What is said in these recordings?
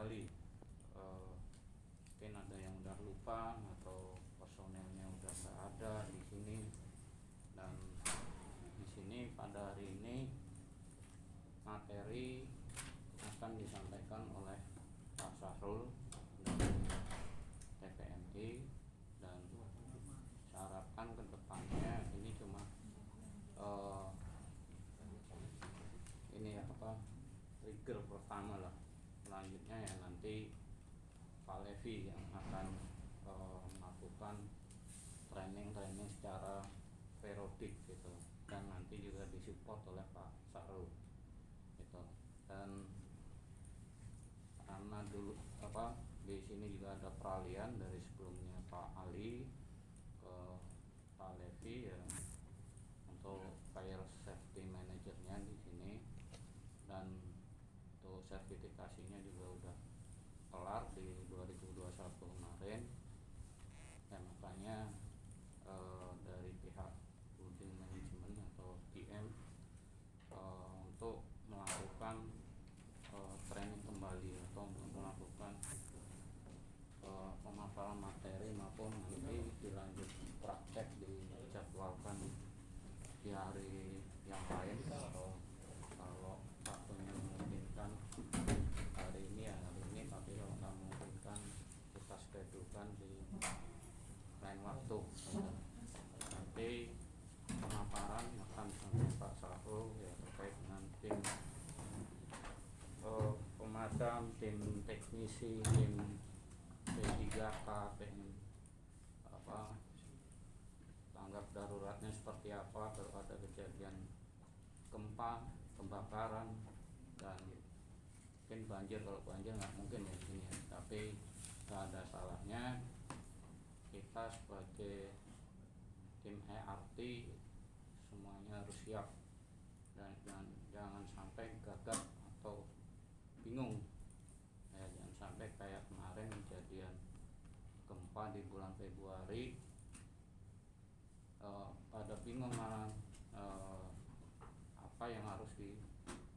kembali. Mungkin ada yang udah lupa atau personelnya udah nggak ada di sini. Dan di sini pada hari ini materi akan disampaikan oleh Pak Sahrul dari TPMI, dan saya harapkan ke depannya ini cuma trigger pertama lah. Selanjutnya ya nanti Pak Levi yang akan melakukan training secara periodik gitu, dan nanti juga disupport oleh Pak Sahrul gitu. Dan karena dulu di sini juga ada peralihan dari sebelumnya Pak Ali ke Pak Levi ya, untuk fire safety managernya di sini, dan untuk sertifikasinya juga udah kelar di 2021 kemarin. Dan makanya dari pihak building management atau PM untuk melakukan training kembali atau melakukan pemaparan materi maupun nanti dilanjut praktek dijadwalkan di hari yang lain, atau kalau waktunya memungkinkan hari ini ya hari ini, tapi kalau nggak memungkinkan kita schedulekan di lain waktu. Nanti pemaparan akan sampai Pak Sahrul ya terkait dengan tim pemadam, tim teknisi, tim P3K, tim tanggap daruratnya seperti apa kalau ada kejadian gempa, kebakaran, dan mungkin banjir. Kalau banjir nggak mungkin ya ini ya, tapi nggak ada salahnya kita sebagai tim ERT semuanya harus siap, dan jangan sampai gagap atau bingung ya. Jangan sampai kayak kemarin kejadian gempa di bulan Februari, pada bingung malah apa yang harus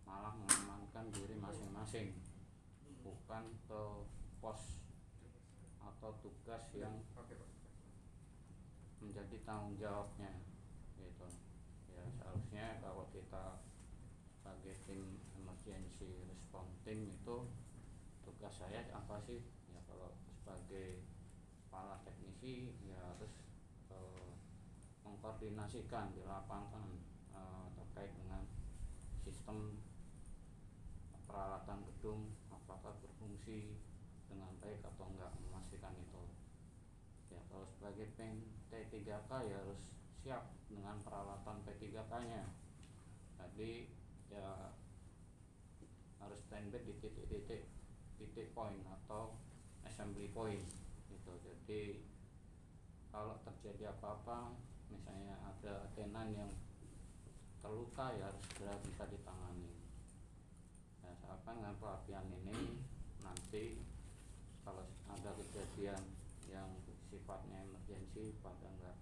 malah mengamankan diri masing-masing, bukan ke pos atau tugas yang menjadi tanggung jawabnya gitu ya. Seharusnya kalau kita sebagai tim emergency response team itu tugas saya apa sih ya, kalau sebagai kepala teknisi ya harus mengkoordinasikan di lapangan terkait dengan sistem peralatan gedung apakah berfungsi dengan baik atau enggak, memastikan itu ya. Kalau sebagai P3K ya harus siap dengan peralatan P3K nya. Jadi ya harus standby di titik point atau assembly point gitu. Jadi kalau terjadi apa-apa, misalnya ada tenan yang terluka ya harus segera bisa ditangani. Nah, seakan dengan pelatihan ini nanti kalau ada kejadian yang sifatnya emergensi pada nggak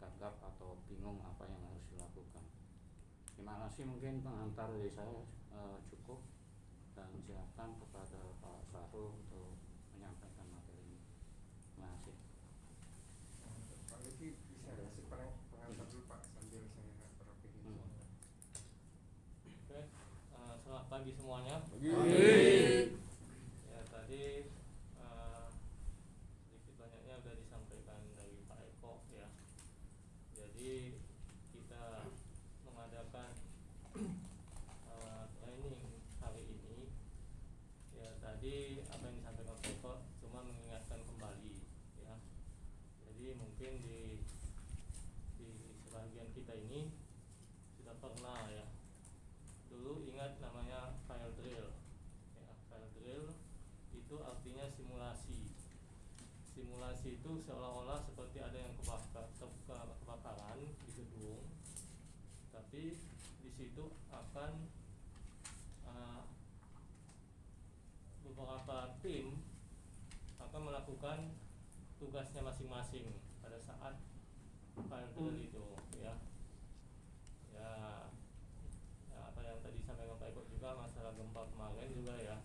gagap atau bingung apa yang harus dilakukan. Terima kasih, mungkin pengantar dari saya cukup, dan silakan kepada Pak Sahrul untuk menyampaikan materi ini. Terima kasih. Pak Levi bisa kasih pengantar dulu Pak, sambil saya berakhir. Oke, selamat pagi semuanya. Ya, tadi sedikit banyaknya sudah disampaikan dari Pak Eko ya. Jadi kita mengadakan training hari ini ya. Tadi apa yang disampaikan Pak Eko cuma mengingatkan kembali ya. Jadi mungkin di sebagian kita ini sudah pernah ya, dulu ingat namanya fire drill ya. Fire drill itu artinya simulasi. Simulasi itu seolah-olah seperti ada yang kebakaran di gedung, tapi di situ akan beberapa tim akan melakukan tugasnya masing-masing pada saat fire drill itu ya. Ya, apa yang tadi disampaikan Pak Eko juga masalah gempa kemarin juga ya.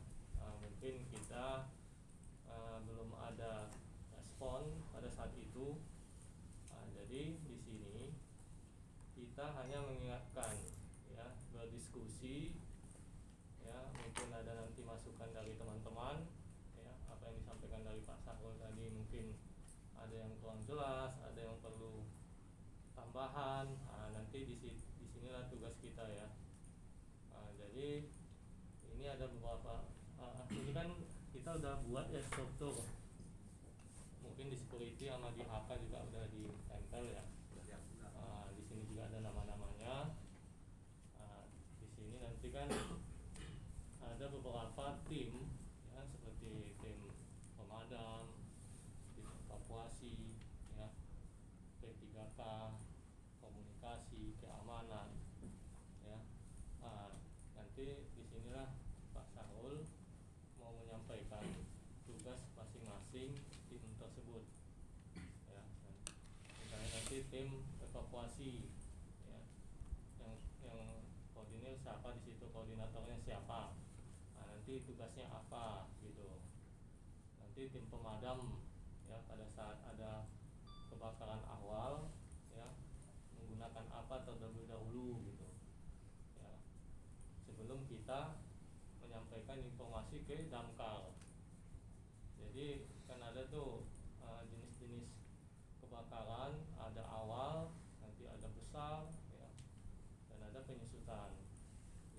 Mungkin kita kita belum ada respon pada saat itu. Jadi di sini kita hanya mengingatkan, ya, berdiskusi, ya, mungkin ada nanti masukan dari teman-teman, ya, apa yang disampaikan dari Pak Sahrul tadi mungkin ada yang kurang jelas, ada yang perlu tambahan. Nanti disinilah tugas kita, ya. Jadi ini ada beberapa ini kan kita udah buat ya struktur, mungkin di security sama di HK juga udah ditempel, ya. Di sini juga ada nama-namanya. Di sini nanti kan ada beberapa tim, ya, seperti tim pemadam, tim evakuasi, ya, P3K, komunikasi, keamanan, ya. Nanti disinilah Pak Sahrul mau menyampaikan tugas masing-masing tim tersebut, ya. Misalnya nanti tim evakuasi, ya, yang koordinir siapa di situ, koordinatornya siapa, nanti tugasnya apa, gitu. Nanti tim pemadam, ya, pada saat ada kebakaran awal, ya, menggunakan apa terlebih dahulu, gitu, ya, sebelum kita menyampaikan informasi ke damkar. Jadi kan ada tuh jenis-jenis kebakaran, ada awal, nanti ada besar, ya, dan ada penyusutan.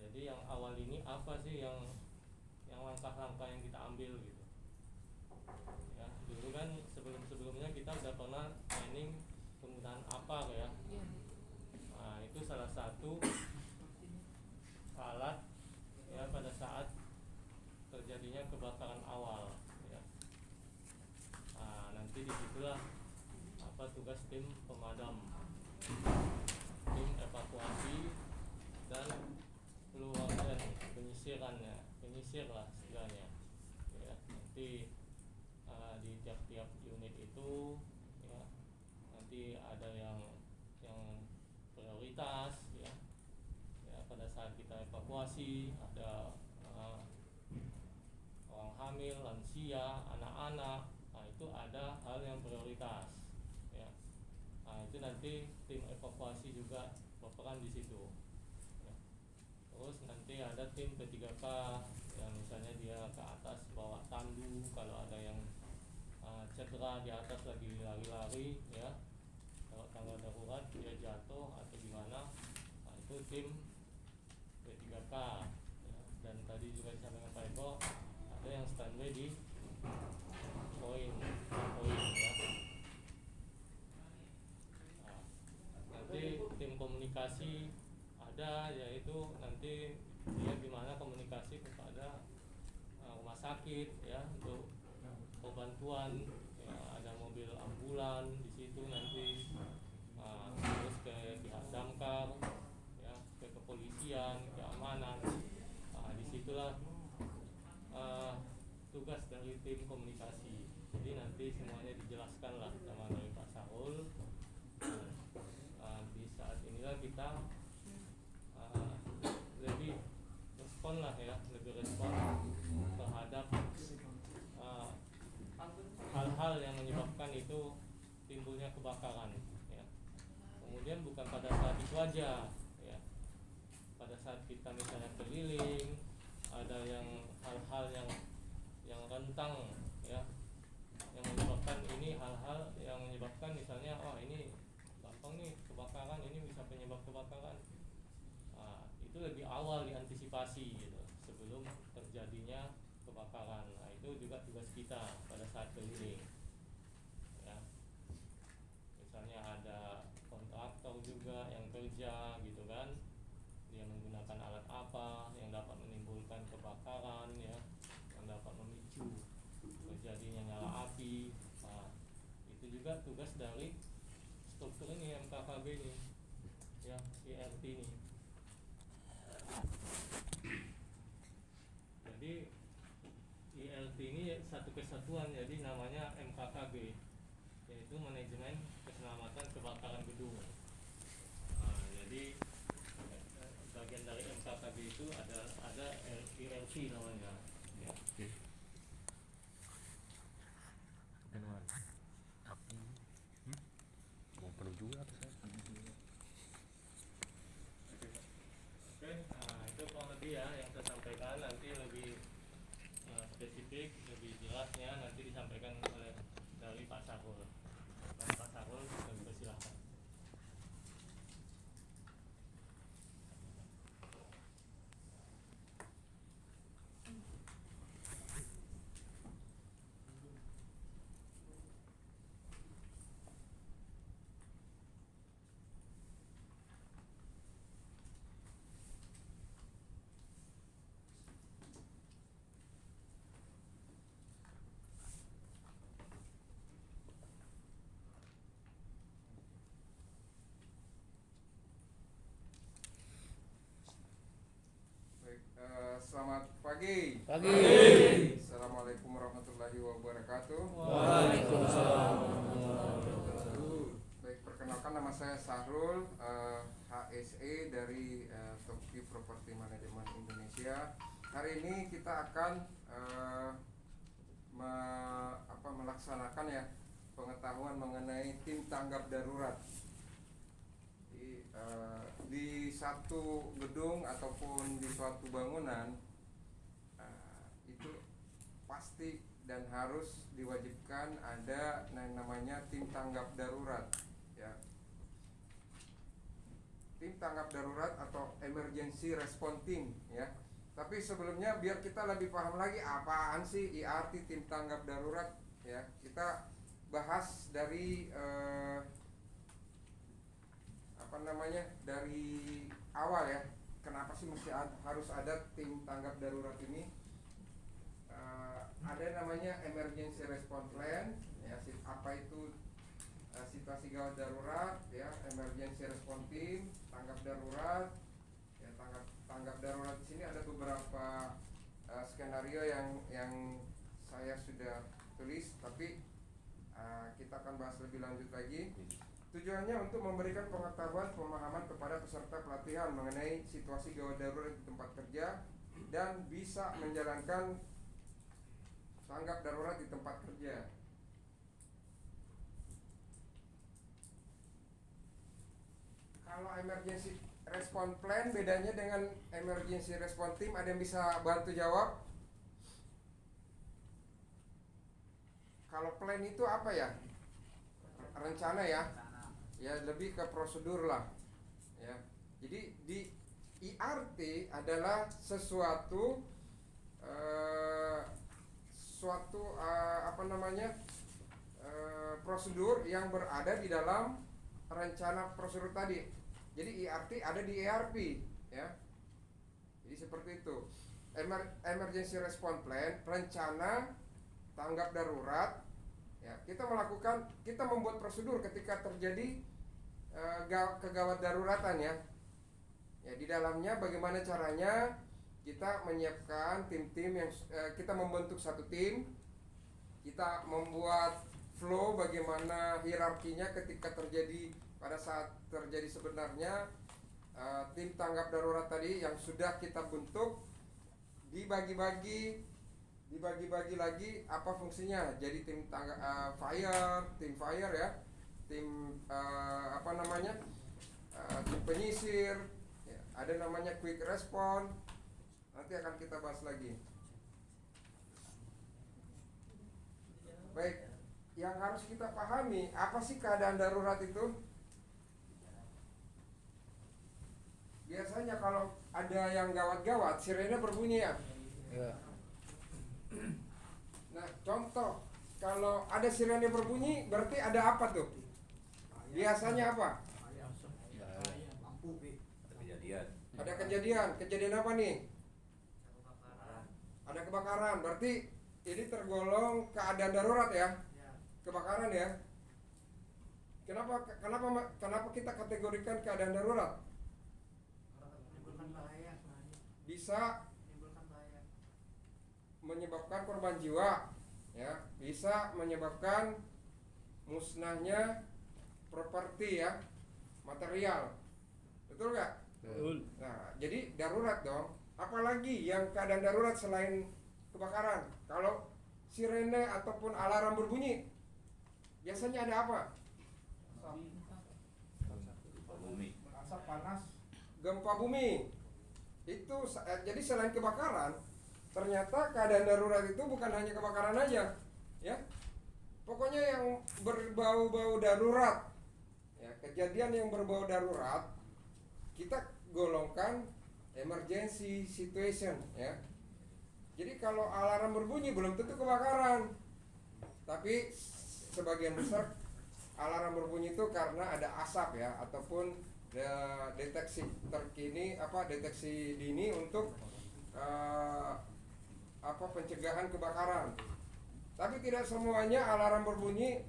Jadi yang awal ini apa sih yang langkah-langkah yang kita ambil, gitu, ya. Dulu kan sebelum-sebelumnya kita udah pernah training penggunaan apa, ya. Itu salah satu alat, ya, pada saat terjadinya kebakaran awal, ya. Nanti disitulah apa tugas tim pemadam, tim evakuasi, dan keluarga penyisir lah istilahnya, ya. Nanti di tiap-tiap unit itu, ya, nanti ada yang prioritas, ya, pada saat kita evakuasi ada orang hamil, lansia, anak-anak. Itu ada hal yang prioritas, ya. Itu nanti tim evakuasi juga berperan di situ, ya. Terus nanti ada tim P3K yang misalnya dia ke atas bawa tandu, kalau ada yang cedera di atas lagi lari-lari, ya, kalau tangga darurat dia jatuh atau gimana, itu tim P3K, ya. Dan tadi juga disampaikan Pak Eko, ada yang standby di poin, ya. Nanti tim komunikasi ada, yaitu nanti dia gimana komunikasi kepada rumah sakit, ya, untuk bantuan, ya, ada mobil ambulan di situ nanti, terus ke pihak damkar, ya, ke kepolisian, keamanan. Disitulah tugas dari tim komunikasi. Jadi nanti semuanya dijelaskan lah sama dari Pak Sahrul. Di saat inilah kita lebih respon lah, ya, lebih respon terhadap hal-hal yang menyebabkan itu timbulnya kebakaran, ya. Kemudian bukan pada saat itu aja, ya, pada saat kita misalnya keliling, ada yang hal-hal yang rentang, ya, yang menyebabkan ini, hal-hal yang menyebabkan misalnya ini gampang nih kebakaran, ini bisa penyebab kebakaran. Itu lebih awal diantisipasi, gitu, sebelum terjadinya kebakaran. Itu juga tugas kita pada saat keliling, ya. Misalnya ada kontraktor juga yang kerja, gitu kan, dia menggunakan alat apa yang dapat menimbulkan kebakaran, ya, yang dapat memicu terjadinya nyala api. Itu juga tugas dari struktur ini, MKKB ini, ya, IRT ini. Jadi IRT ini satu kesatuan, jadi namanya MKKB, yaitu Manajemen Keselamatan Kebakaran Gedung. Jadi bagian dari MKKB itu ada IRT namanya, ya. Selamat pagi. Pagi. Assalamualaikum warahmatullahi wabarakatuh. Waalaikumsalam. Baik, perkenalkan nama saya Sahrul, HSE dari Tokyo Property Management Indonesia. Hari ini kita akan melaksanakan ya pengetahuan mengenai tim tanggap darurat. Di satu gedung ataupun di suatu bangunan itu pasti dan harus diwajibkan ada yang namanya tim tanggap darurat ya. Tim tanggap darurat atau emergency response team ya. Tapi sebelumnya biar kita lebih paham lagi apaan sih IRT tim tanggap darurat ya, kita bahas dari dari awal ya. Kenapa sih mesti harus ada tim tanggap darurat ini? Ada namanya emergency response plan ya, apa itu situasi gawat darurat ya, emergency response team, tanggap darurat ya. Tanggap darurat di sini ada beberapa skenario yang saya sudah tulis, tapi kita akan bahas lebih lanjut lagi. Tujuannya untuk memberikan pengetahuan pemahaman kepada peserta pelatihan mengenai situasi gawat darurat di tempat kerja dan bisa menjalankan tanggap darurat di tempat kerja. Kalau emergency response plan bedanya dengan emergency response team, ada yang bisa bantu jawab? Kalau plan itu apa ya? Rencana ya. Ya lebih ke prosedur lah ya. Jadi di IRT adalah sesuatu prosedur yang berada di dalam rencana prosedur tadi. Jadi IRT ada di ERP ya. Jadi seperti itu. Emergency response plan, rencana tanggap darurat ya. Kita membuat prosedur ketika terjadi kegawat daruratan ya. Ya, di dalamnya bagaimana caranya kita menyiapkan tim-tim yang kita membentuk satu tim, kita membuat flow bagaimana hierarkinya ketika terjadi, pada saat terjadi sebenarnya tim tanggap darurat tadi yang sudah kita bentuk dibagi-bagi lagi apa fungsinya. Jadi tim fire ya, tim tim penyisir ya, ada namanya quick response, nanti akan kita bahas lagi. Baik, yang harus kita pahami, apa sih keadaan darurat itu? Biasanya kalau ada yang gawat-gawat, sirene berbunyi ya. Nah, contoh kalau ada sirene berbunyi berarti ada apa tuh? Biasanya apa? Ada kejadian apa nih? Ada kebakaran. Berarti ini tergolong keadaan darurat ya? Kebakaran ya? Kenapa kita kategorikan keadaan darurat? Bisa menyebabkan korban jiwa ya, bisa menyebabkan musnahnya properti ya, material. Betul nggak? Betul. Nah, jadi darurat dong. Apalagi yang keadaan darurat selain kebakaran? Kalau sirene ataupun alarm berbunyi, biasanya ada apa? Asap panas, Gempa bumi. Itu jadi selain kebakaran, ternyata keadaan darurat itu bukan hanya kebakaran aja, ya. Pokoknya yang berbau-bau darurat, ya, kejadian yang berbau darurat, kita golongkan emergency situation, ya. Jadi kalau alarm berbunyi belum tentu kebakaran, tapi sebagian besar alarm berbunyi itu karena ada asap ya, ataupun deteksi deteksi dini untuk pencegahan kebakaran. Tapi tidak semuanya alarm berbunyi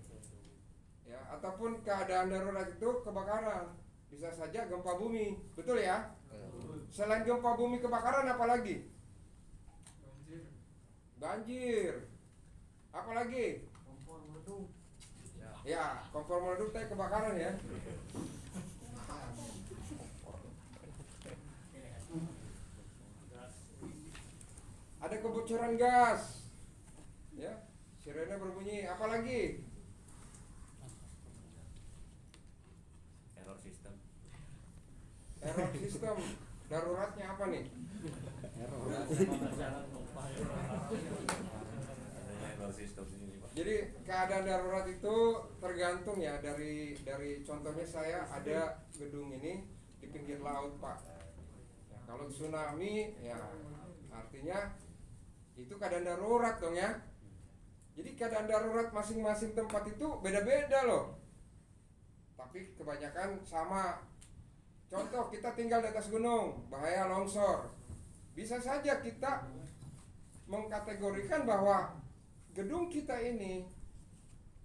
ya, ataupun keadaan darurat itu kebakaran. Bisa saja gempa bumi, betul ya? Selain gempa bumi kebakaran apa lagi? Banjir. Apa lagi? Kompor meleduk. Ya, kompor meleduk teh kebakaran ya. Ada kebocoran gas. Ya, sirene berbunyi. Apa lagi? Error system. Error sistem. Daruratnya apa nih? Jalan pompa ya. Adanya error system ini Pak. Jadi keadaan darurat itu tergantung ya dari contohnya saya ada gedung ini di pinggir laut Pak. Ya, kalau tsunami ya artinya itu keadaan darurat dong ya. Jadi keadaan darurat masing-masing tempat itu beda-beda loh. Tapi kebanyakan sama. Contoh kita tinggal di atas gunung, bahaya longsor. Bisa saja kita mengkategorikan bahwa gedung kita ini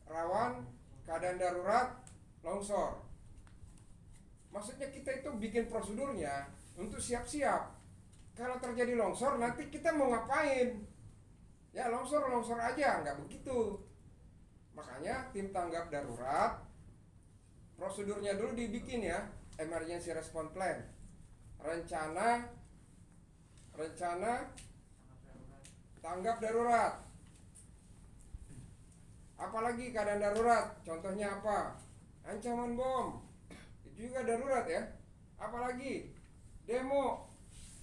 rawan keadaan darurat longsor. Maksudnya kita itu bikin prosedurnya untuk siap-siap. Kalau terjadi longsor nanti kita mau ngapain? Ya longsor aja, nggak begitu. Makanya tim tanggap darurat prosedurnya dulu dibikin ya, emergency response plan. Rencana tanggap darurat. Apalagi keadaan darurat, contohnya apa? Ancaman bom, itu juga darurat ya. Apalagi demo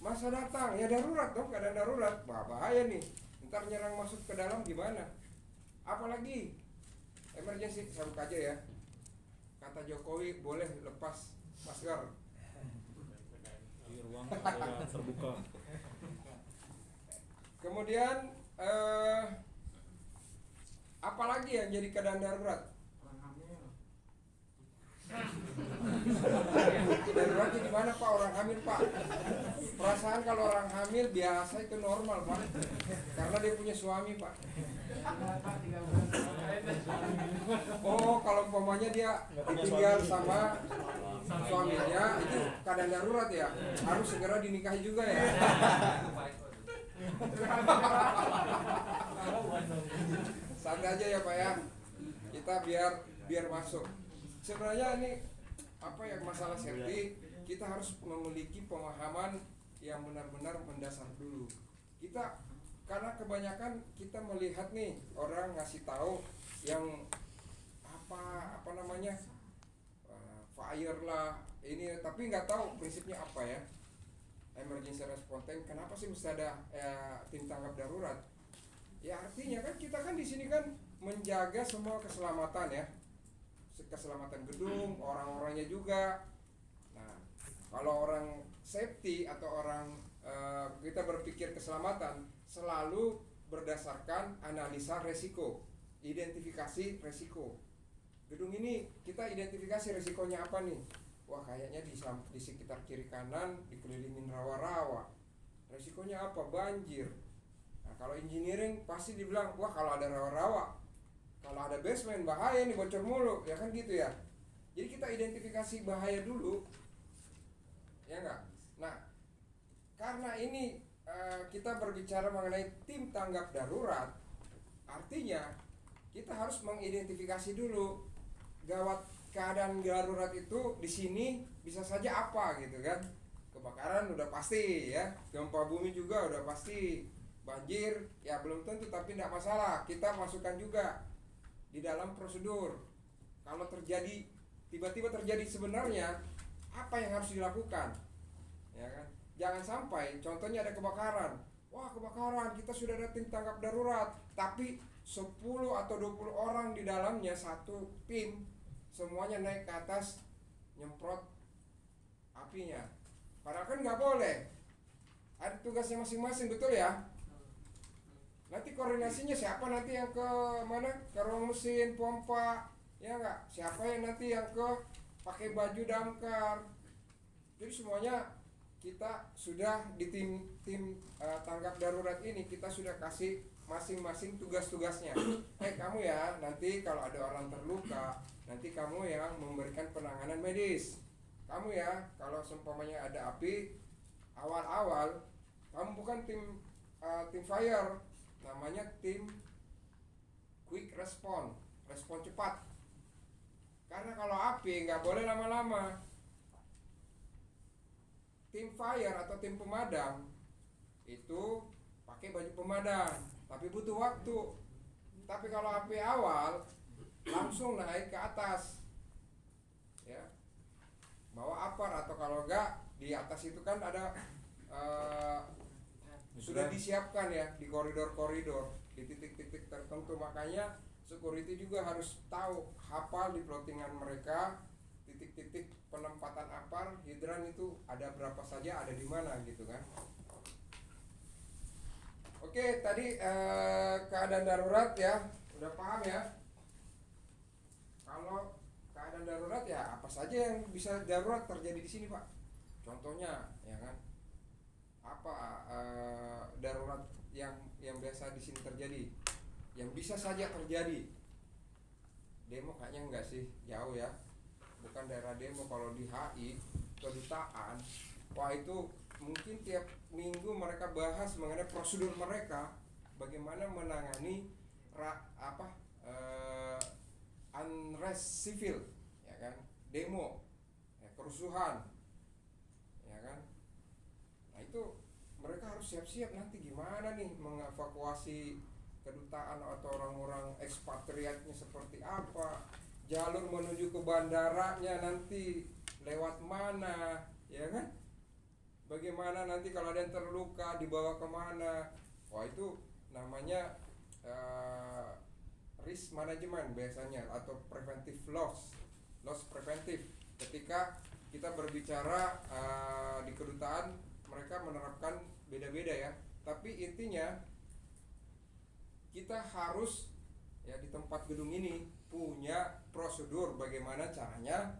masa datang, ya darurat dong, keadaan darurat. Bahaya nih, ntar nyerang masuk ke dalam gimana? Apalagi emergency, saya buka aja ya. Kata Jokowi boleh lepas masker. Di ruang area terbuka. Kemudian apalagi yang jadi keadaan darurat? Orang hamil. Daruratnya di mana Pak, orang hamil Pak? Perasaan kalau orang hamil biasa itu normal Pak, karena dia punya suami Pak. Oh kalau umpamanya dia ditinggal sama suaminya itu keadaan darurat ya, harus segera dinikahi juga ya. Santai aja ya Pak ya, kita biar masuk. Sebenarnya ini apa ya, masalah safety kita harus memiliki pemahaman yang benar-benar mendasar dulu. Kita karena kebanyakan kita melihat nih orang ngasih tahu yang apa namanya fire lah ini, tapi nggak tahu prinsipnya apa ya. Emergency response tank, kenapa sih mesti ada tim tanggap darurat? Ya artinya kan kita kan di sini kan menjaga semua keselamatan ya, keselamatan gedung, orang-orangnya juga. Nah kalau orang safety atau orang kita berpikir keselamatan selalu berdasarkan analisa resiko, identifikasi resiko. Gedung ini kita identifikasi resikonya apa nih? Wah kayaknya di sekitar kiri kanan dikelilingin rawa-rawa. Resikonya apa? Banjir. Nah kalau engineering pasti dibilang wah kalau ada rawa-rawa, kalau ada basement bahaya nih, bocor mulu, ya kan gitu ya. Jadi kita identifikasi bahaya dulu, ya enggak? Nah karena ini kita berbicara mengenai tim tanggap darurat, artinya kita harus mengidentifikasi dulu gawat keadaan darurat itu di sini bisa saja apa gitu kan. Kebakaran udah pasti ya, gempa bumi juga udah pasti, banjir ya belum tentu tapi tidak masalah, kita masukkan juga di dalam prosedur. Kalau terjadi tiba-tiba terjadi sebenarnya apa yang harus dilakukan, ya kan? Jangan sampai contohnya ada kebakaran, wah kebakaran kita sudah ada tim tanggap darurat tapi 10 atau 20 orang di dalamnya satu tim semuanya naik ke atas nyemprot apinya, padahal kan nggak boleh, ada tugasnya masing-masing, betul ya. Nanti koordinasinya siapa nanti yang ke mana, ke ruang mesin pompa ya nggak, siapa yang nanti yang ke pakai baju damkar. Jadi semuanya kita sudah di tim tanggap darurat ini kita sudah kasih masing-masing tugas-tugasnya. Kamu ya nanti kalau ada orang terluka nanti kamu yang memberikan penanganan medis. Kamu ya kalau seumpamanya ada api awal-awal kamu bukan tim fire, namanya tim quick response, respon cepat. Karena kalau api nggak boleh lama-lama. Tim fire atau tim pemadam itu pakai baju pemadam, tapi butuh waktu. Tapi kalau api awal langsung naik ke atas, ya, bawa apar, atau kalau enggak di atas itu kan ada sudah disiapkan ya di koridor-koridor, di titik-titik tertentu. Makanya security juga harus tahu, hafal di plottingan mereka titik-titik penempatan apar hidran itu ada berapa saja, ada di mana gitu kan. Oke, tadi keadaan darurat ya, udah paham ya. Kalau keadaan darurat ya apa saja yang bisa darurat terjadi di sini, Pak? Contohnya ya kan, apa darurat yang biasa di sini terjadi, yang bisa saja terjadi. Demo kayaknya enggak sih, jauh ya, bukan daerah demo. Kalau di HI kedutaan, wah itu mungkin tiap minggu mereka bahas mengenai prosedur mereka bagaimana menangani unrest civil, ya kan, demo, ya, kerusuhan, ya kan. Nah itu mereka harus siap-siap nanti gimana nih mengevakuasi kedutaan atau orang-orang ekspatriatnya seperti apa, jalur menuju ke bandaranya nanti lewat mana, ya kan. Bagaimana nanti kalau ada yang terluka dibawa kemana. Wah itu namanya risk management biasanya, atau preventive loss preventif. Ketika kita berbicara di kedutaan, mereka menerapkan beda-beda ya, tapi intinya kita harus ya di tempat gedung ini punya prosedur bagaimana caranya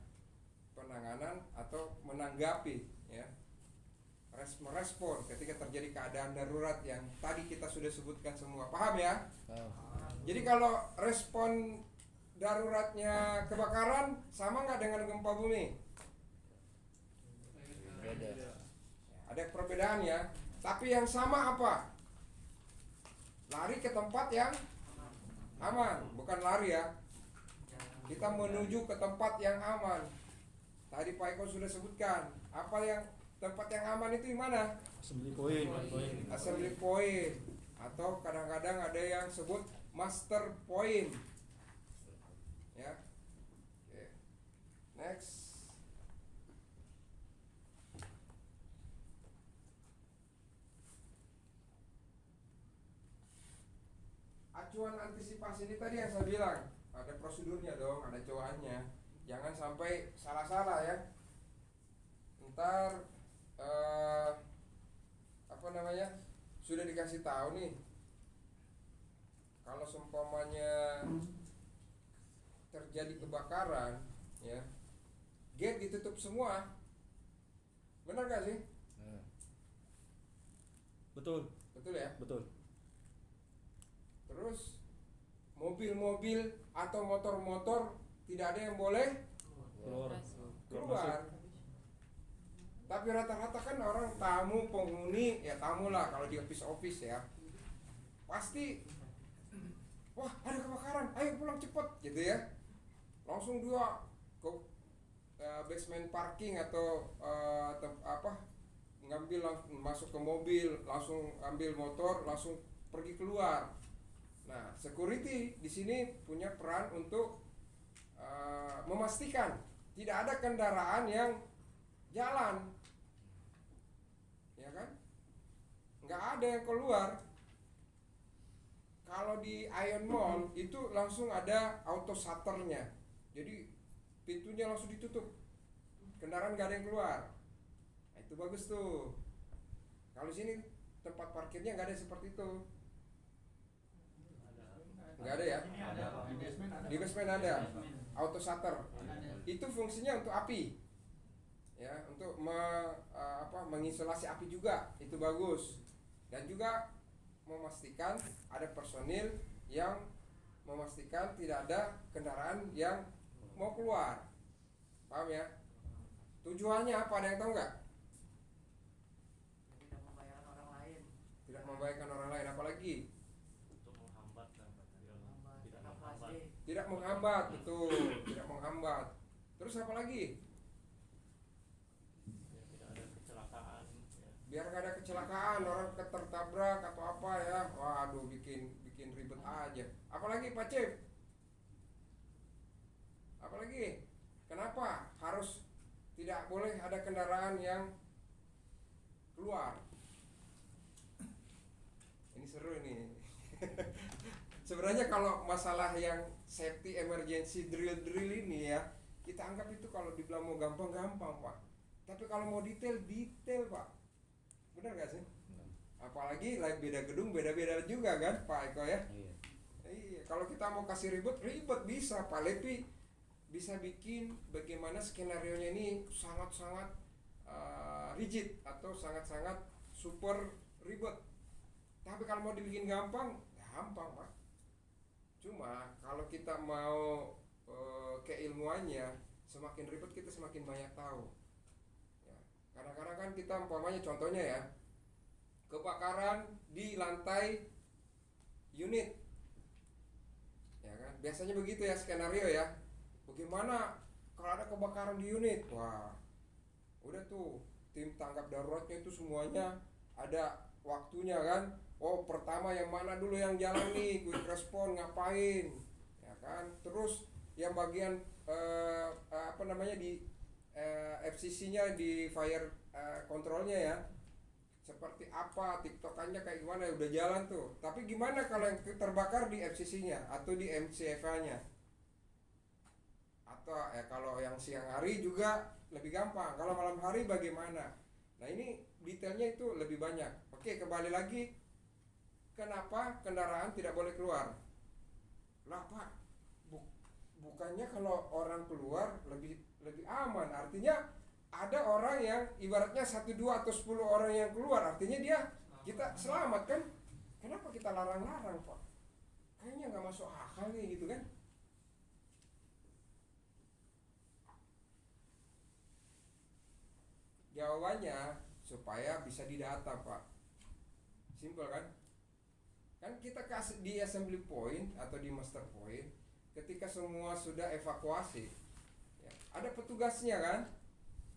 penanganan atau menanggapi ya, merespon ketika terjadi keadaan darurat yang tadi kita sudah sebutkan semua. Paham ya? Jadi kalau respon daruratnya kebakaran sama nggak dengan gempa bumi? Beda. Ada perbedaan ya. Tapi yang sama apa? Lari ke tempat yang aman, bukan lari ya. Kita menuju ke tempat yang aman. Tadi Pak Eko sudah sebutkan apa yang tempat yang aman itu di mana? Assembly point. Assembly point, atau kadang-kadang ada yang sebut master point. Ya. Oke. Next. Acuan antisipasi ini tadi yang saya bilang, ada prosedurnya dong, ada acuannya. Jangan sampai salah-salah ya. Ntar sudah dikasih tahu nih, kalau seumpamanya terjadi kebakaran ya, gate ditutup semua, benar gak sih? Betul. Betul ya. Betul. Terus mobil-mobil atau motor-motor tidak ada yang boleh keluar. Tapi rata-rata kan orang tamu, penghuni, ya tamu lah kalau di office ya, pasti wah ada kebakaran, ayo pulang cepet gitu ya. Langsung dia ke basement parking atau masuk ke mobil, langsung ambil motor, langsung pergi keluar. Nah, security di sini punya peran untuk memastikan tidak ada kendaraan yang jalan, ya kan? Nggak ada yang keluar. Kalau di Ion Mall itu langsung ada auto shutternya, jadi pintunya langsung ditutup, kendaraan nggak ada yang keluar. Nah, itu bagus tuh. Kalau di sini tempat parkirnya nggak ada seperti itu. Nggak ada ya? Di basement ada auto shutter. Itu fungsinya untuk api, ya, untuk mengisolasi api juga. Itu bagus. Dan juga memastikan ada personil yang memastikan tidak ada kendaraan yang mau keluar. Paham ya? Tujuannya apa? Ada yang tahu nggak? membahayakan orang lain. Apalagi Untuk menghambat dan tidak Menghambat. menghambat. tidak menghambat, betul, tidak menghambat. Terus apa lagi? Ya, tidak ada kecelakaan ya. Biar nggak ada kecelakaan, orang tertabrak atau apa ya. Waduh, bikin ribet aja. Apalagi Pak Cip? Apalagi? Kenapa harus tidak boleh ada kendaraan yang keluar? Ini seru nih. Sebenarnya kalau masalah yang safety emergency drill ini ya, kita anggap itu kalau dibilang mau gampang-gampang Pak. Tapi kalau mau detail Pak. Benar gak sih? Apalagi beda gedung beda-beda juga kan Pak Eko ya. Iya, kalau kita mau kasih ribet bisa Pak Lepi bisa bikin bagaimana skenario nya ini sangat-sangat rigid atau sangat-sangat super ribet. Tapi kalau mau dibikin gampang Pak. Cuma kalau kita mau keilmuannya, semakin ribet kita semakin banyak tahu. Ya, kadang-kadang kan kita umpamanya contohnya ya, kebakaran di lantai unit, ya kan? Biasanya begitu ya skenario ya. Bagaimana kalau ada kebakaran di unit? Wah, udah tuh tim tanggap daruratnya itu semuanya ada waktunya kan. Oh, pertama yang mana dulu yang jalan nih, quick response ngapain, ya kan? Terus yang bagian di FCC-nya di fire control-nya ya, seperti apa, tiktokannya kayak gimana, udah jalan tuh. Tapi gimana kalau yang terbakar di FCC-nya atau di MCFA-nya? Atau kalau yang siang hari juga lebih gampang. Kalau malam hari bagaimana? Nah, ini detailnya itu lebih banyak. Oke, kembali lagi. Kenapa kendaraan tidak boleh keluar? Lah Pak, bukannya kalau orang keluar lebih aman. Artinya ada orang yang ibaratnya 1, 2 atau 10 orang yang keluar, artinya kita selamat kan? Kenapa kita larang-larang Pak? Kayaknya nggak masuk akal nih gitu kan? Jawabannya supaya bisa didata Pak. Simpel kan? Kan kita kasih di assembly point atau di master point, ketika semua sudah evakuasi ya, ada petugasnya kan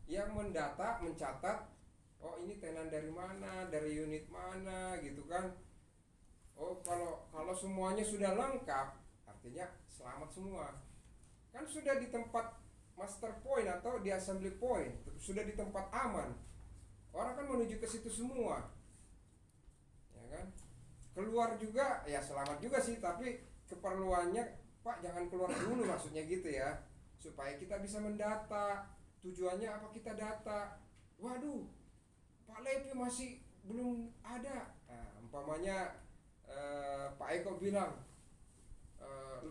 yang mendata, mencatat, oh ini tenan dari mana, dari unit mana gitu kan. Oh, kalau semuanya sudah lengkap, artinya selamat semua. Kan sudah di tempat master point atau di assembly point, sudah di tempat aman. Orang kan menuju ke situ semua. Ya kan? Keluar juga ya selamat juga sih, tapi keperluannya Pak jangan keluar dulu maksudnya gitu ya, supaya kita bisa mendata. Tujuannya apa kita data? Waduh, Pak Lepi masih belum ada. Nah, umpamanya Pak Eko bilang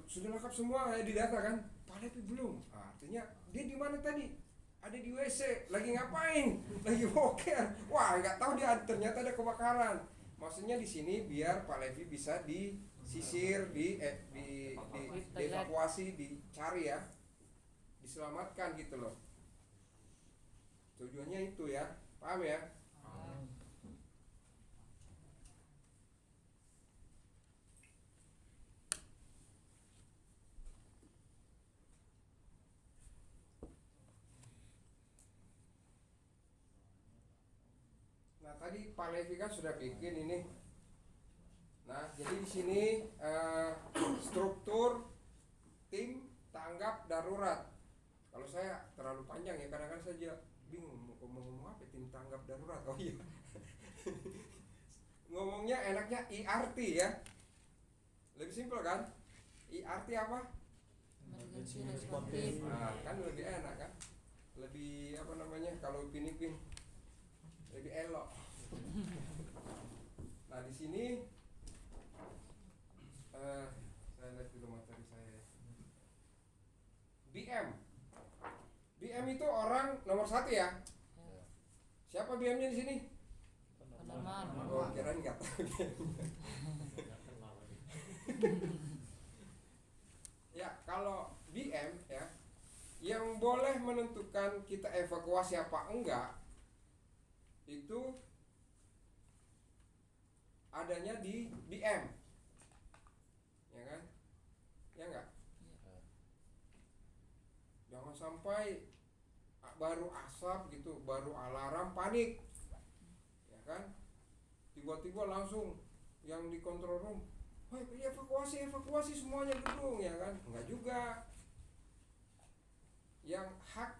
sudah lengkap semua ya di data kan, Pak Lepi belum. Nah, artinya dia di mana tadi? Ada di WC, lagi ngapain? Lagi boker. Wah, nggak tahu dia ternyata ada kebakaran. Maksudnya di sini biar Pak Levi bisa disisir, dievakuasi, dicari ya, diselamatkan gitu loh. Tujuannya itu ya, paham ya? Nah, tadi Pak Levi kan sudah bikin ini. Nah, jadi di sini struktur tim tanggap darurat. Kalau saya terlalu panjang ya, kadang-kadang saya bingung mau ngomong apa tim tanggap darurat. Oh iya. Ngomongnya enaknya IRT ya. Lebih simpel kan? IRT apa? Emergency response team. Nah, kan lebih enak kan? Lebih kalau Upin-Ipin lebih elok. Nah, di sini saya lihat dulu materi saya. BM itu orang nomor 1 ya. Siapa BM-nya di sini? Peneman. Oh, kirain enggak tahu. Ya, kalau BM ya, yang boleh menentukan kita evakuasi apa enggak itu adanya di BM, ya kan? Ya enggak? Jangan sampai baru asap gitu, baru alarm panik, ya kan? Tiba-tiba langsung yang di control room, evakuasi semuanya gedung, ya kan? Enggak juga. Yang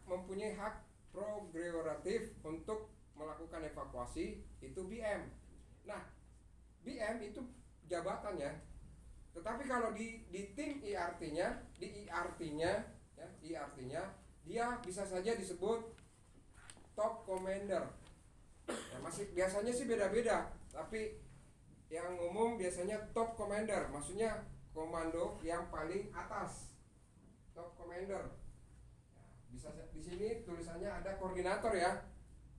mempunyai hak prerogatif untuk melakukan evakuasi itu BM. Nah, BM itu jabatannya. Tetapi kalau di tim IRT-nya, dia bisa saja disebut top commander. Ya, masih biasanya sih beda-beda, tapi yang umum biasanya top commander, maksudnya komando yang paling atas. Top commander. Bisa di sini tulisannya ada koordinator ya.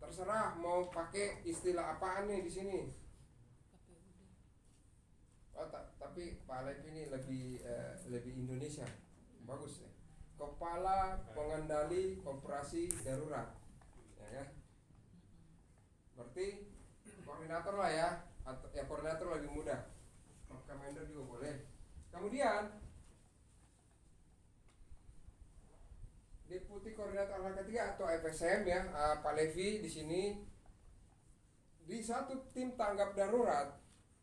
Terserah mau pakai istilah apaan nih di sini. Tapi Pak Alep ini lebih Indonesia. Bagus ya. Kepala Pengendali Operasi Darurat. Ya kan? Berarti koordinator lah ya. Atau ya koordinator lebih mudah. Top commander juga boleh. Kemudian Deputi Koordinator Angkatan 3 atau FSM ya, Pak Levi di sini di satu tim tanggap darurat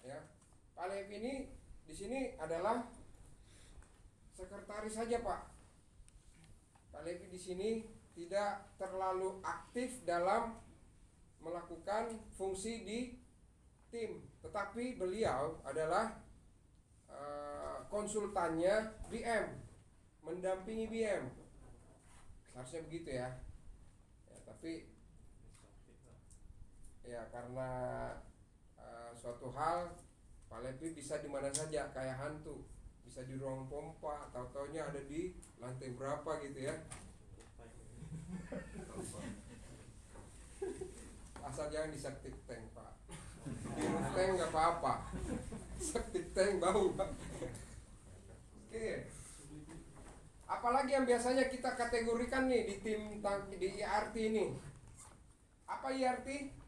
ya. Pak Levi ini di sini adalah sekretaris saja, Pak. Pak Levi di sini tidak terlalu aktif dalam melakukan fungsi di tim, tetapi beliau adalah konsultannya BM, mendampingi BM. Harusnya begitu ya. Tapi ya karena suatu hal Pak Levi bisa di mana saja, kayak hantu, bisa di ruang pompa, tahu-taunya ada di lantai berapa gitu ya. Asal jangan di septic tank, Pak. Di roof tank nggak apa-apa, septic tank bau, Pak. Oke. Apalagi yang biasanya kita kategorikan nih di di IRT ini. Apa IRT?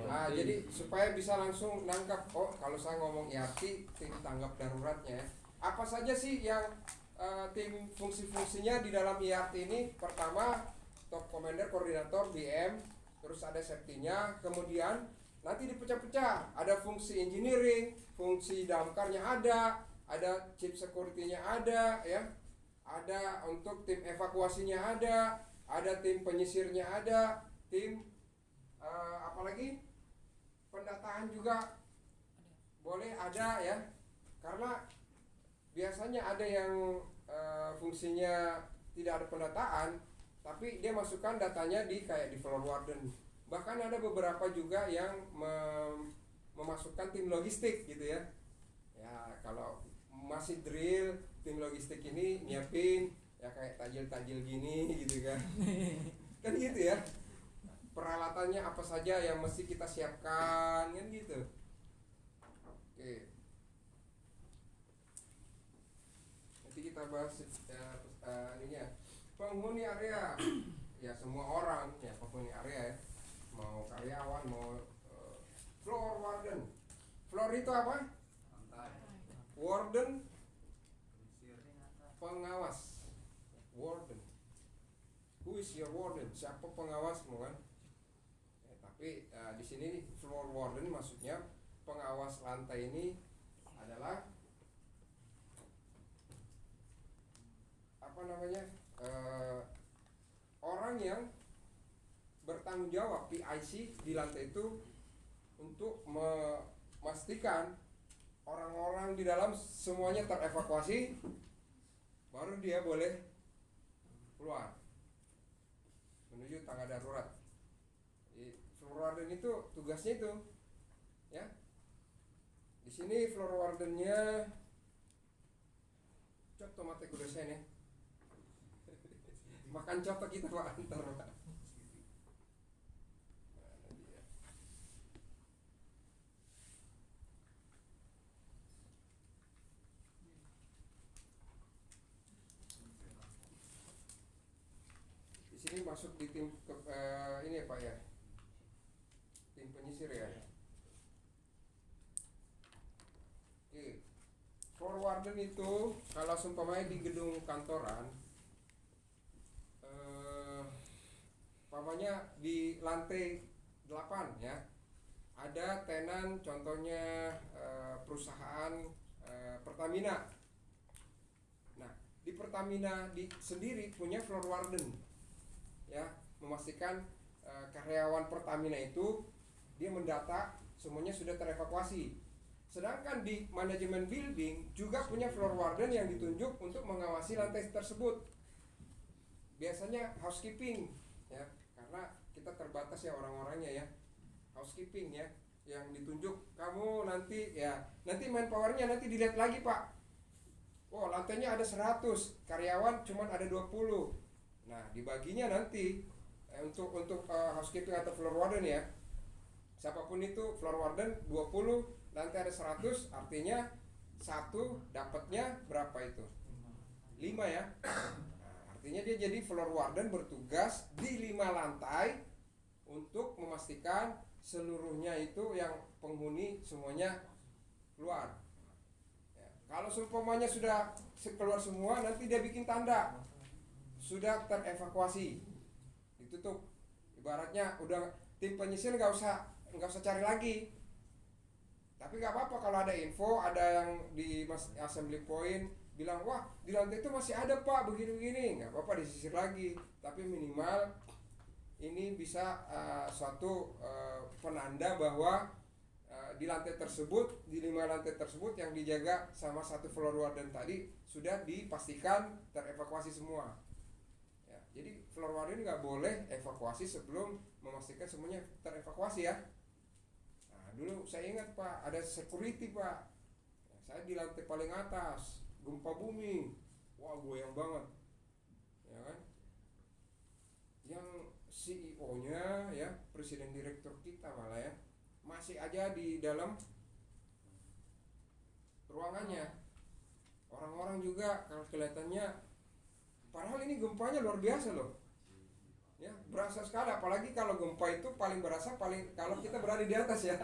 Nah, jadi supaya bisa langsung nangkap, oh kalau saya ngomong IRT, tim tanggap daruratnya. Apa saja sih yang tim fungsi-fungsinya di dalam IRT ini? Pertama, top commander, koordinator, BM, terus ada safety-nya, kemudian nanti dipecah-pecah. Ada fungsi engineering, fungsi damkarnya ada chief security-nya ada ya. Ada untuk tim evakuasinya ada tim penyisirnya ada, tim apalagi pendataan juga boleh ada ya. Karena biasanya ada yang fungsinya tidak ada pendataan, tapi dia masukkan datanya di kayak di floor warden. Bahkan ada beberapa juga yang memasukkan tim logistik gitu ya. Ya kalau masih drill, tim logistik ini nyiapin ya kayak tajil-tajil gini gitu kan. Kan gitu ya. Peralatannya apa saja yang mesti kita siapkan kan gitu. Oke. Nanti kita bahas ini ya. Penghuni area. Ya semua orang ya penghuni area ya. Mau karyawan, mau floor warden. Floor itu apa? Warden, pengawas. Warden. Who is your warden? Siapa pengawasmu kan? Tapi di sini floor warden maksudnya pengawas lantai ini adalah apa namanya? Orang yang bertanggung jawab PIC di lantai itu untuk memastikan orang-orang di dalam semuanya terevakuasi, baru dia boleh keluar menuju tangga darurat. Floor warden itu tugasnya itu, ya. Di sini floor wardennya coto mate kudosen ya. Makan coto kita Pak antar Pak. Ini masuk di tim ini ya Pak ya, tim penyisir ya. warden itu kalau seumpamanya di gedung kantoran, umpamanya di lantai 8 ya, ada tenan contohnya perusahaan Pertamina. Nah, di Pertamina sendiri punya floor warden ya, memastikan karyawan Pertamina itu dia mendata semuanya sudah terevakuasi. Sedangkan di manajemen building juga punya floor warden yang ditunjuk untuk mengawasi lantai tersebut. Biasanya housekeeping ya, karena kita terbatas ya orang-orangnya ya. Housekeeping ya yang ditunjuk, kamu nanti manpowernya nanti dilihat lagi Pak. Oh, lantainya ada 100, karyawan cuman ada 20. Nah, dibaginya nanti untuk housekeeping atau floor warden ya. Siapapun itu floor warden 20, lantai ada 100, artinya satu dapatnya berapa itu? 5 ya. Nah, artinya dia jadi floor warden bertugas di 5 lantai untuk memastikan seluruhnya itu yang penghuni semuanya keluar. Ya, kalau seumpamanya sudah keluar semua, nanti dia bikin tanda sudah terevakuasi, ditutup. Ibaratnya udah tim penyisir nggak usah cari lagi. Tapi nggak apa-apa kalau ada info, ada yang di assembly point bilang, wah di lantai itu masih ada Pak begini-begini, nggak apa-apa disisir lagi. Tapi minimal ini bisa suatu penanda bahwa di lantai tersebut, di 5 lantai tersebut yang dijaga sama satu floor warden tadi sudah dipastikan terevakuasi semua. Ya, jadi floor warden nggak boleh evakuasi sebelum memastikan semuanya terevakuasi ya. Nah, dulu saya ingat Pak, ada security Pak. Ya, saya di lantai paling atas, gempa bumi, wah goyang banget, ya kan? Yang CEO-nya ya, presiden direktur kita malah ya, masih aja di dalam ruangannya. Orang-orang juga kalau kelihatannya, padahal ini gempanya luar biasa loh. Ya, berasa sekali, apalagi kalau gempa itu paling berasa kalau kita berada di atas ya.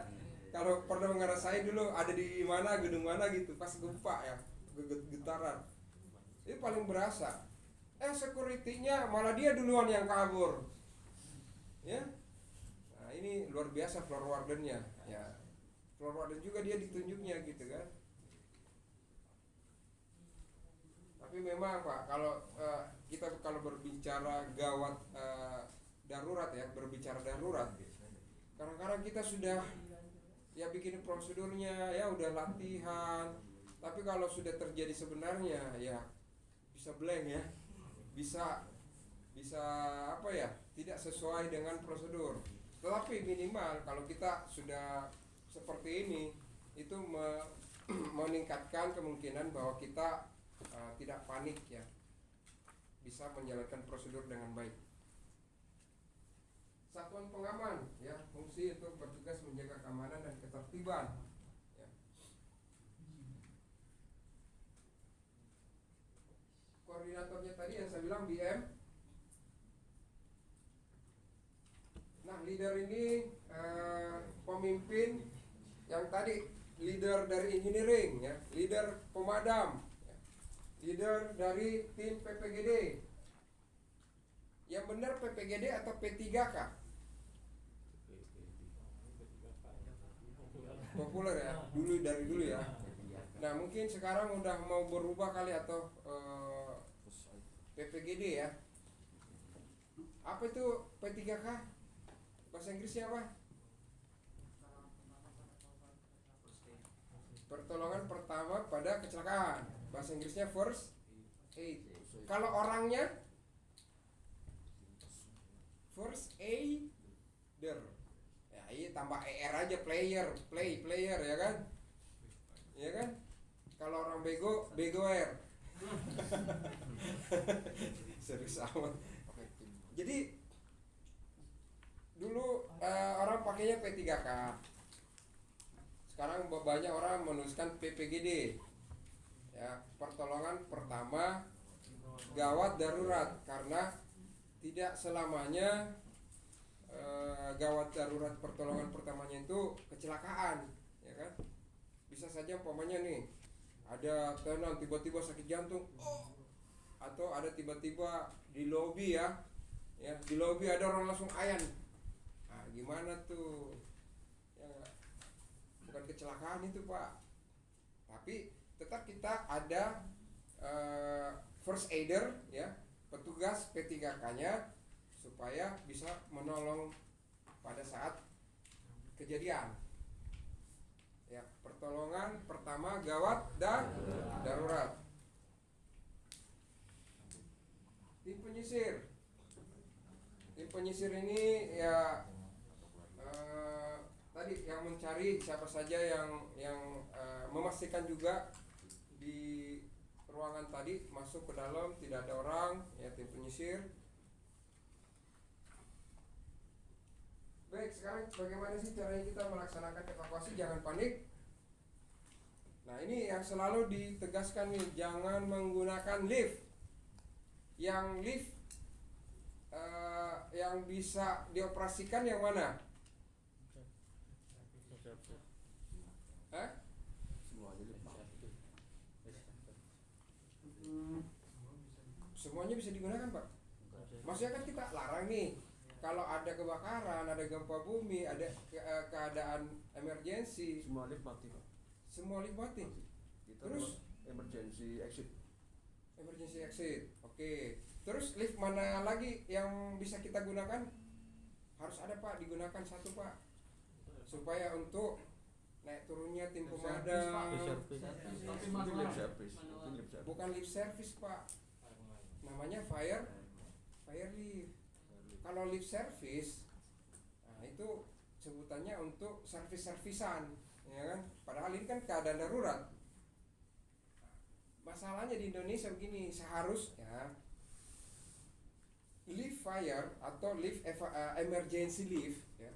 Kalau pernah ngerasain dulu ada di mana, gedung mana gitu pas gempa ya, getaran. Itu paling berasa. Security-nya malah dia duluan yang kabur. Ya. Nah, ini luar biasa floor warden-nya. Ya. Floor warden juga dia ditunjuknya gitu kan. Tapi memang Pak, kalau kita berbicara gawat darurat ya, berbicara darurat, kadang-kadang kita sudah ya bikin prosedurnya ya, udah latihan, tapi kalau sudah terjadi sebenarnya ya bisa blank ya, bisa apa ya, tidak sesuai dengan prosedur. Tetapi minimal kalau kita sudah seperti ini, itu meningkatkan kemungkinan bahwa kita tidak panik ya, bisa menjalankan prosedur dengan baik. Satuan pengaman ya, fungsi untuk bertugas menjaga keamanan dan ketertiban ya. Koordinatornya tadi yang saya bilang BM. Nah, leader ini pemimpin yang tadi, leader dari engineering ya, leader pemadam, leader dari tim PPGD. Yang benar PPGD atau P3K? Populer ya, dari dulu ya. Nah, mungkin sekarang udah mau berubah kali atau PPGD ya. Apa itu P3K? Bahasa Inggrisnya apa? Pertolongan pertama pada kecelakaan. Bahasa Inggrisnya first aid. Kalau orangnya first aider. Ya, iya tambah ER aja, player ya kan? Ya kan? Kalau orang bego, begoer. Serius amat. Jadi dulu orang pakainya P3K. Sekarang banyak orang menuliskan PPGD. Ya, pertolongan pertama gawat darurat, karena tidak selamanya gawat darurat pertolongan pertamanya itu kecelakaan, ya kan? Bisa saja umpamanya nih ada tenang tiba-tiba sakit jantung, atau ada tiba-tiba di lobi ya di lobi ada orang langsung ayan. Nah, gimana tuh? Ya, bukan kecelakaan itu Pak, tapi tetap kita ada first aider ya, petugas P3K-nya supaya bisa menolong pada saat kejadian. Ya, pertolongan pertama gawat dan darurat. Tim penyisir. Tim penyisir ini ya tadi yang mencari siapa saja yang memastikan juga di ruangan tadi masuk ke dalam tidak ada orang, ya tim penyisir. Baik, sekarang bagaimana sih caranya kita melaksanakan evakuasi? Jangan panik. Nah, ini yang selalu ditegaskan nih, jangan menggunakan lift. Yang lift yang bisa dioperasikan yang mana? Semuanya bisa digunakan Pak. Maksudnya kan kita larang nih, kalau ada kebakaran, ada gempa bumi, ada keadaan emergensi, semua lift mati Pak. semua lift mati. Kita Terus emergency exit. emergency exit. Oke. Terus lift mana lagi yang bisa kita gunakan? Harus ada Pak, digunakan satu Pak, supaya untuk naik turunnya tim pemadam. Itu lift service. Bukan lift service Pak, namanya fire lift. Kalau lift service, nah itu sebutannya untuk servis-servisan, ya kan? Padahal ini kan keadaan darurat. Masalahnya di Indonesia begini, seharusnya lift fire atau lift emergency lift ya,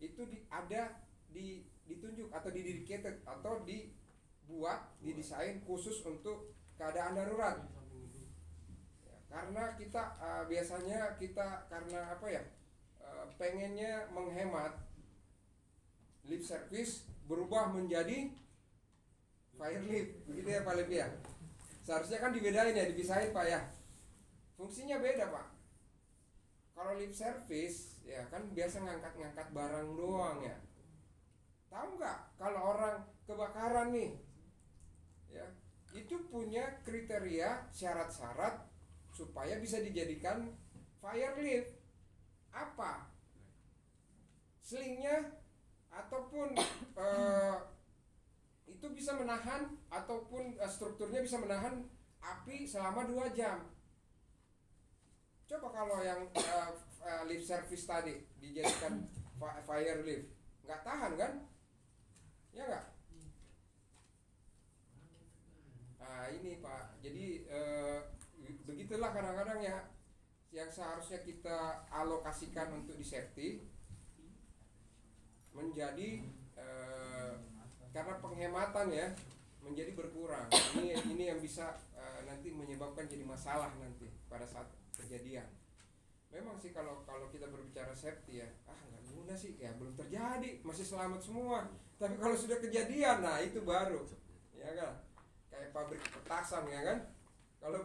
itu ditunjuk atau didedicated atau dibuat, didesain khusus untuk keadaan darurat. Ya, karena kita biasanya kita karena apa ya, pengennya menghemat, lift service berubah menjadi fire lift, begitu ya Pak Levi ya. Seharusnya kan dibedain ya, dipisahin Pak ya. Fungsinya beda Pak. Kalau lift service ya kan biasa ngangkat-ngangkat barang doang ya. Tahu nggak kalau orang kebakaran nih, ya itu punya kriteria syarat-syarat supaya bisa dijadikan fire lift. Apa? Selingnya ataupun itu bisa menahan ataupun strukturnya bisa menahan api selama 2 jam. Coba kalau yang lift service tadi dijadikan fire lift, nggak tahan kan? Ya nggak? Nah ini Pak, jadi begitulah kadang-kadang ya, yang seharusnya kita alokasikan untuk di safety menjadi karena penghematan ya menjadi berkurang. Ini yang bisa nanti menyebabkan jadi masalah nanti pada saat kejadian. Memang sih kalau kita berbicara safety ya, nggak guna sih, ya belum terjadi, masih selamat semua. Tapi kalau sudah kejadian, nah itu baru, ya kan? Kayak pabrik petasan ya kan? Kalau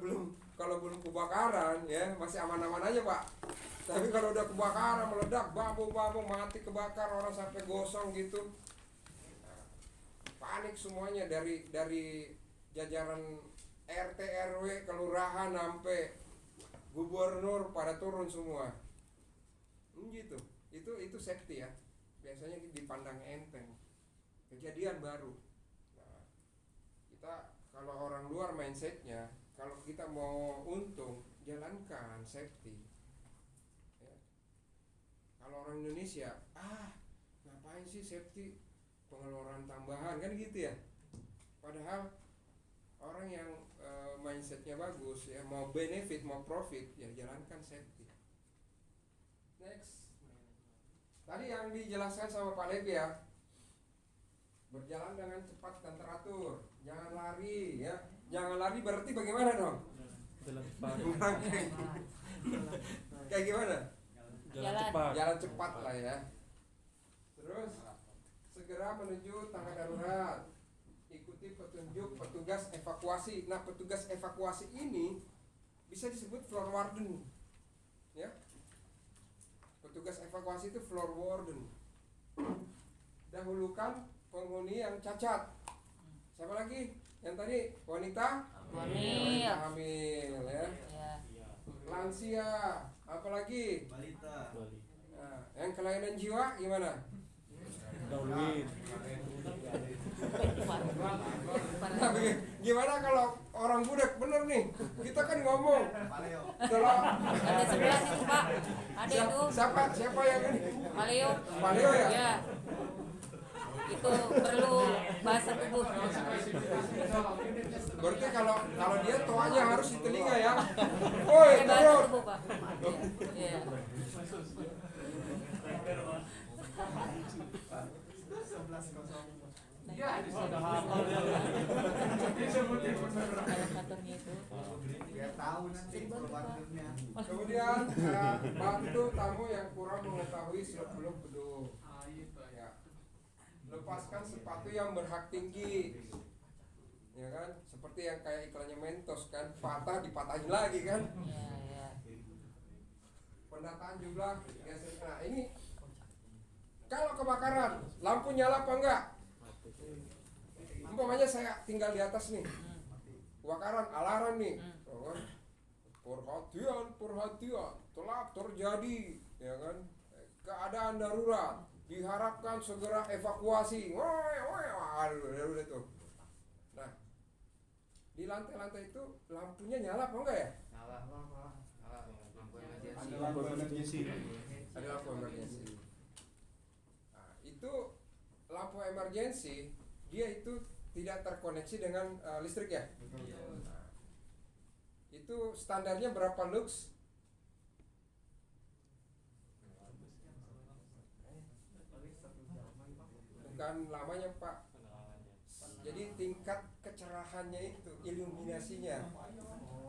belum kebakaran ya masih aman-aman aja Pak. Tapi kalau udah kebakaran, meledak, bambu mati, kebakar, orang sampai gosong gitu, nah, panik semuanya dari jajaran RT RW kelurahan sampai gubernur pada turun semua. Gitu. Itu safety ya. Biasanya dipandang enteng. Kejadian baru. Nah, kita kalau orang luar mindsetnya, kalau kita mau untung, jalankan safety. Ya. Kalau orang Indonesia, ngapain sih safety? Pengeluaran tambahan kan gitu ya. Padahal orang yang mindsetnya bagus ya, mau benefit mau profit ya jalankan safety. Next, tadi yang dijelaskan sama Pak Levi ya, berjalan dengan cepat dan teratur, jangan lari ya. Jangan lari berarti bagaimana dong? Jalan cepat. Kayak gimana? Jalan cepat. Jalan cepat lah ya. Terus segera menuju tangga darurat, ikuti seperti petunjuk petugas evakuasi. Nah, petugas evakuasi ini bisa disebut floor warden, ya. Petugas evakuasi itu floor warden. Dahulukan penghuni yang cacat. Siapa lagi? Yang tadi wanita hamil, ya. Ya. Iya. Lansia, apalagi? Balita. Nah, yang kelainan jiwa gimana? Darwin. Nah, gimana kalau orang budak? Bener nih, kita kan ngomong kalau Ada sebelah situ Pak. Ada itu. siapa yang ini? Maleo. Maleo ya? Ya. Itu perlu bahasa tubuh. Berarti kalau dia toanya harus di telinga ya. Woi, Pakai bahasa turun. tubuh Pak. Iya. Dalam kantornya itu. Biar tahu nanti keluarganya. Kemudian bantu tamu yang kurang mengetahui sebelum beduk. Ya. Lepaskan sepatu yang berhak tinggi. Ya kan? Seperti yang kayak iklannya Mentos kan, patah dipatahin lagi kan. Iya, iya. Pendataan jumlah geser. Nah, ini kalau kebakaran, lampu nyala apa enggak? Umpamanya saya tinggal di atas nih, kebakaran, alarm nih, oh kan? Perhatian, telah terjadi, ya kan? Keadaan darurat, diharapkan segera evakuasi. Aduh itu. Nah, di lantai-lantai itu lampunya nyala apa enggak ya? Nyala lampu emergency. Ada lampu emergency. Ada lampu emergency. Nah, itu lampu emergency dia itu tidak terkoneksi dengan listrik ya. Nah, itu standarnya berapa lux? Bukan lamanya Pak. Jadi tingkat kecerahannya itu, iluminasinya.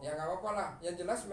Ya nggak apa-apa lah. Yang jelas